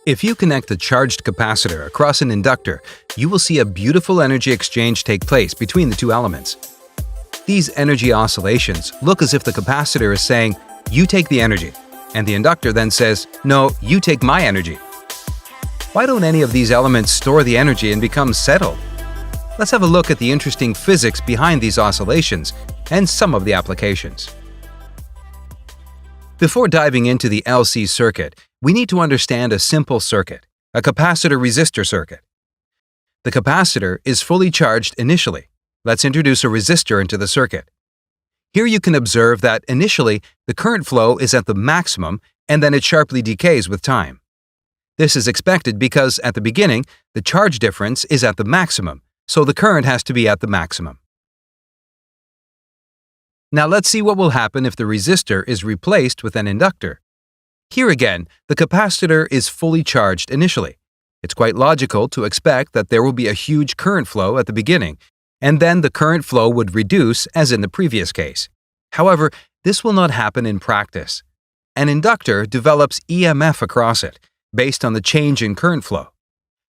If you connect a charged capacitor across an inductor, you will see a beautiful energy exchange take place between the two elements. These energy oscillations look as if the capacitor is saying, "You take the energy," and the inductor then says, "No, you take my energy." Why don't any of these elements store the energy and become settled? Let's have a look at the interesting physics behind these oscillations and some of the applications. Before diving into the LC circuit, we need to understand a simple circuit, a capacitor-resistor circuit. The capacitor is fully charged initially. Let's introduce a resistor into the circuit. Here you can observe that initially the current flow is at the maximum and then it sharply decays with time. This is expected because at the beginning, the charge difference is at the maximum, so the current has to be at the maximum. Now let's see what will happen if the resistor is replaced with an inductor. Here again, the capacitor is fully charged initially. It's quite logical to expect that there will be a huge current flow at the beginning, and then the current flow would reduce as in the previous case. However, this will not happen in practice. An inductor develops EMF across it, based on the change in current flow.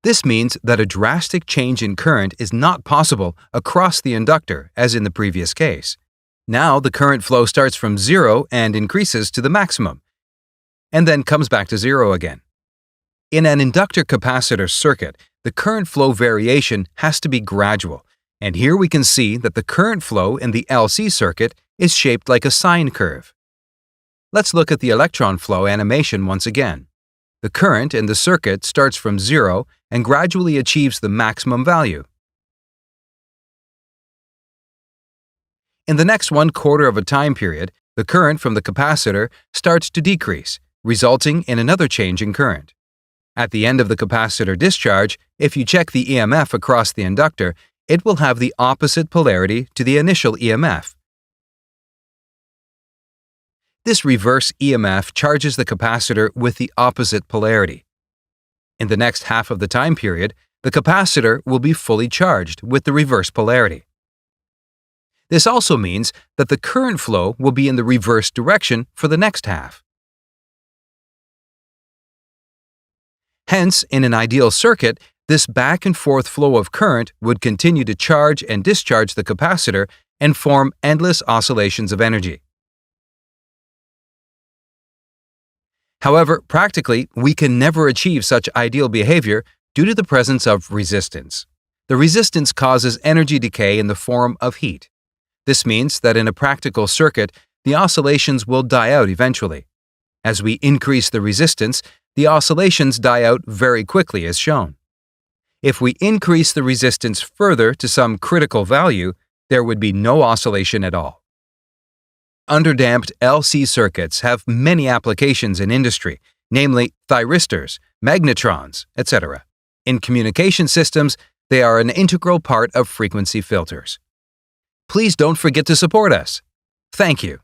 This means that a drastic change in current is not possible across the inductor as in the previous case. Now the current flow starts from zero and increases to the maximum, and then comes back to zero again. In an inductor-capacitor circuit, the current flow variation has to be gradual, and here we can see that the current flow in the LC circuit is shaped like a sine curve. Let's look at the electron flow animation once again. The current in the circuit starts from zero and gradually achieves the maximum value. In the next 1/4 of a time period, the current from the capacitor starts to decrease, resulting in another change in current. At the end of the capacitor discharge, if you check the EMF across the inductor, it will have the opposite polarity to the initial EMF. This reverse EMF charges the capacitor with the opposite polarity. In the next half of the time period, the capacitor will be fully charged with the reverse polarity. This also means that the current flow will be in the reverse direction for the next half. Hence, in an ideal circuit, this back and forth flow of current would continue to charge and discharge the capacitor and form endless oscillations of energy. However, practically, we can never achieve such ideal behavior due to the presence of resistance. The resistance causes energy decay in the form of heat. This means that in a practical circuit, the oscillations will die out eventually. As we increase the resistance, the oscillations die out very quickly as shown. If we increase the resistance further to some critical value, there would be no oscillation at all. Underdamped LC circuits have many applications in industry, namely thyristors, magnetrons, etc. In communication systems, they are an integral part of frequency filters. Please don't forget to support us. Thank you.